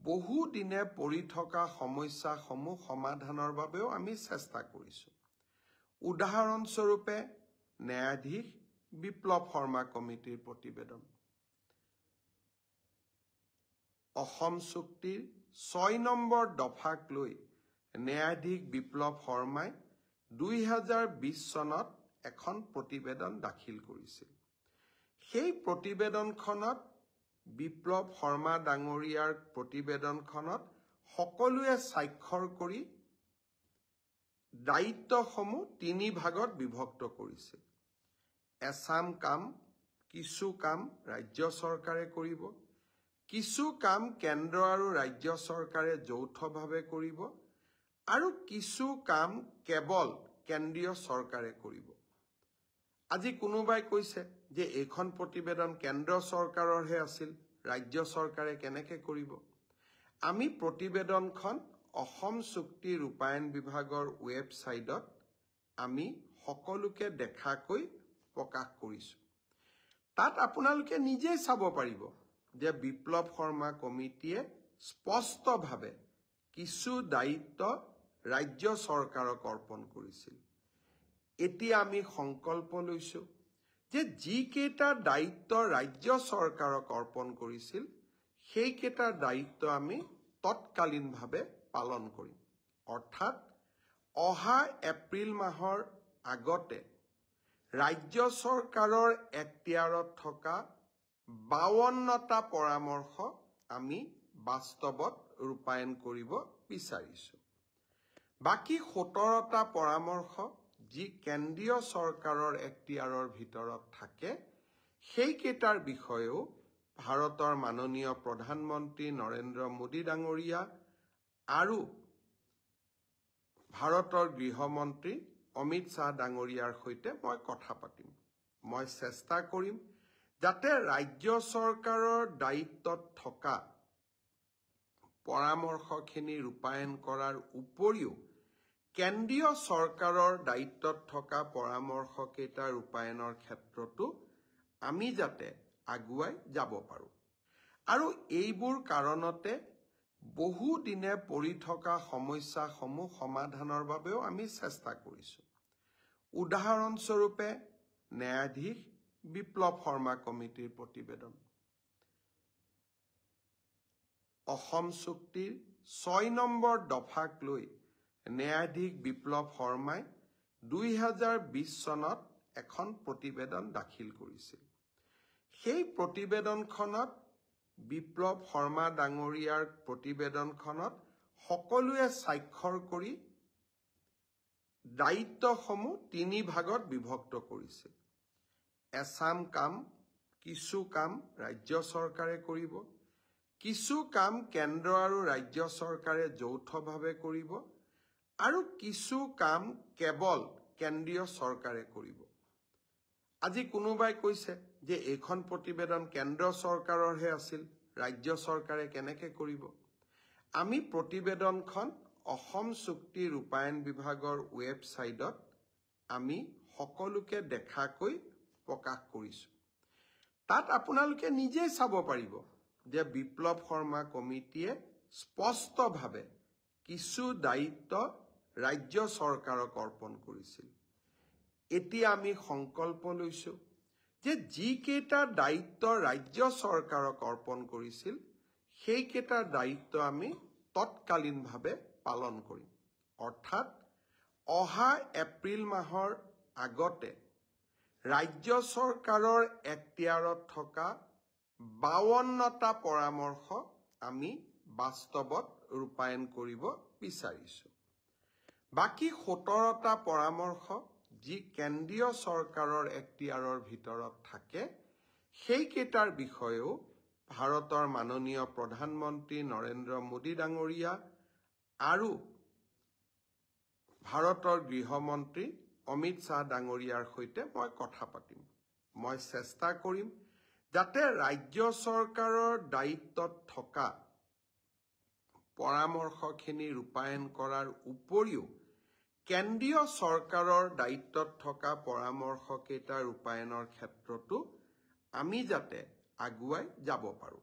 বহু দিনে পৰি থকা সমস্যাসমূহ সমাধানৰ বাবেও আমি চেষ্টা কৰিছো। উদাহৰণস্বৰূপে ন্যায়াধীশ বিপ্লৱ শৰ্মা কমিটিৰ প্ৰতিবেদন, অসম চুক্তিৰ 6 নম্বৰ দফাক লৈ ন্যায়াধীশ বিপ্লৱ শৰ্মাই 2020 চনত এখন প্ৰতিবেদন দাখিল কৰিছিল। সেই প্ৰতিবেদনখনত বিপ্লৱ শৰ্মা ডাঙৰীয়াৰ প্ৰতিবেদনখনত সকলোৱে স্বাক্ষৰ কৰি দায়িত্বসমূহ 3 ভাগত বিভক্ত কৰিছিল। এছাম কাম, কিছু কাম ৰাজ্য চৰকাৰে কৰিব, কিছু কাম কেন্দ্ৰ আৰু ৰাজ্য চৰকাৰে যৌথভাৱে কৰিব, আৰু কিছু কাম কেৱল কেন্দ্ৰীয় চৰকাৰে কৰিব। আজি কোনোবাই কৈছে যে এইখন প্ৰতিবেদন কেন্দ্ৰ চৰকাৰৰহে আছিল, ৰাজ্য চৰকাৰে কেনেকৈ কৰিব? আমি প্ৰতিবেদনখন অসম চুক্তি ৰূপায়ণ বিভাগৰ ৱেবছাইটত আমি সকলোকে দেখাকৈ প্ৰকাশ কৰিছো। তাত আপোনালোকে নিজেই চাব পাৰিব যে বিপ্লৱ শৰ্মা কমিটিয়ে স্পষ্টভাৱে কিছু দায়িত্ব ৰাজ্য চৰকাৰক অৰ্পণ কৰিছিল। এতিয়া আমি সংকল্প লৈছো যে যিকেইটা দায়িত্ব ৰাজ্য চৰকাৰক অৰ্পণ কৰিছিল সেইকেইটাৰ দায়িত্ব আমি তৎকালীনভাৱে পালন কৰিম। অৰ্থাৎ অহা এপ্ৰিল মাহৰ আগতে ৰাজ্য চৰকাৰৰ এখতিয়াৰত থকা 52টা পৰামৰ্শ আমি বাস্তৱত ৰূপায়ণ কৰিব বিচাৰিছো। বাকি 17টা পৰামৰ্শ যি কেন্দ্ৰীয় চৰকাৰৰ এখতিয়াৰৰ ভিতৰত থাকে সেইকেইটাৰ বিষয়েও ভাৰতৰ মাননীয় প্ৰধানমন্ত্ৰী নৰেন্দ্ৰ মোদী ডাঙৰীয়া আৰু ভাৰতৰ গৃহমন্ত্ৰী অমিত শ্বাহ ডাঙৰীয়াৰ সৈতে মই কথা পাতিম। মই চেষ্টা কৰিম যাতে ৰাজ্য চৰকাৰৰ দায়িত্বত থকা পৰামৰ্শখিনি ৰূপায়ণ কৰাৰ উপৰিও কেন্দ্ৰীয় চৰকাৰৰ দায়িত্বত থকা পৰামৰ্শকেইটা ৰূপায়ণৰ ক্ষেত্ৰতো আমি যাতে আগুৱাই যাব পাৰোঁ। আৰু এইবোৰ কাৰণতে বহু দিনে পৰি থকা সমস্যাসমূহ সমাধানৰ বাবেও আমি চেষ্টা কৰিছো। উদাহৰণস্বৰূপে ন্যায়াধীশ বিপ্লৱ শৰ্মা কমিটিৰ প্ৰতিবেদন, অসম চুক্তিৰ 6 নম্বৰ দফাক লৈ ন্যায়াধীশ বিপ্লৱ শৰ্মাই 2020 চনত এখন প্ৰতিবেদন দাখিল কৰিছিল। সেই প্ৰতিবেদনখনত বিপ্লৱ শৰ্মা ডাঙৰীয়াৰ প্ৰতিবেদনখনত সকলোৱে স্বাক্ষৰ কৰি দায়িত্বসমূহ 3 ভাগত বিভক্ত কৰিছিল। এছাম কাম, কিছু কাম ৰাজ্য চৰকাৰে কৰিব, কিছু কাম কেন্দ্ৰ আৰু ৰাজ্য চৰকাৰে যৌথভাৱে কৰিব, আৰু কিছু কাম কেৱল কেন্দ্ৰীয় চৰকাৰে কৰিব। আজি কোনোবাই কৈছে যে এইখন প্ৰতিবেদন কেন্দ্ৰ চৰকাৰৰহে আছিল, ৰাজ্য চৰকাৰে কেনেকৈ কৰিব? আমি প্ৰতিবেদনখন অসম চুক্তি ৰূপায়ণ বিভাগৰ ৱেবছাইটত আমি সকলোকে দেখাকৈ প্ৰকাশ কৰিছো। তাত আপোনালোকে নিজেই চাব পাৰিব যে বিপ্লৱ শৰ্মা কমিটিয়ে স্পষ্টভাৱে কিছু দায়িত্ব ৰাজ্য চৰকাৰক অৰ্পণ কৰিছিল। এতিয়া আমি সংকল্প লৈছো যে যিকেইটা দায়িত্ব ৰাজ্য চৰকাৰক অৰ্পণ কৰিছিল সেইকেইটাৰ দায়িত্ব আমি তৎকালীনভাৱে পালন কৰিম। অৰ্থাৎ অহা এপ্ৰিল মাহৰ আগতে ৰাজ্য চৰকাৰৰ এখতিয়াৰত থকা 52টা পৰামৰ্শ আমি বাস্তৱত ৰূপায়ণ কৰিব বিচাৰিছো। বাকি 17টা পৰামৰ্শ যি কেন্দ্ৰীয় চৰকাৰৰ এখতিয়াৰৰ ভিতৰত থাকে সেইকেইটাৰ বিষয়েও ভাৰতৰ মাননীয় প্ৰধানমন্ত্ৰী নৰেন্দ্ৰ মোদী ডাঙৰীয়া আৰু ভাৰতৰ গৃহমন্ত্ৰী অমিত শ্বাহ ডাঙৰীয়াৰ সৈতে মই কথা পাতিম। মই চেষ্টা কৰিম যাতে ৰাজ্য চৰকাৰৰ দায়িত্বত থকা পৰামৰ্শখিনি ৰূপায়ণ কৰাৰ উপৰিও কেন্দ্ৰীয় চৰকাৰৰ দায়িত্বত থকা পৰামৰ্শকেইটা ৰূপায়ণৰ ক্ষেত্ৰতো আমি যাতে আগুৱাই যাব পাৰোঁ।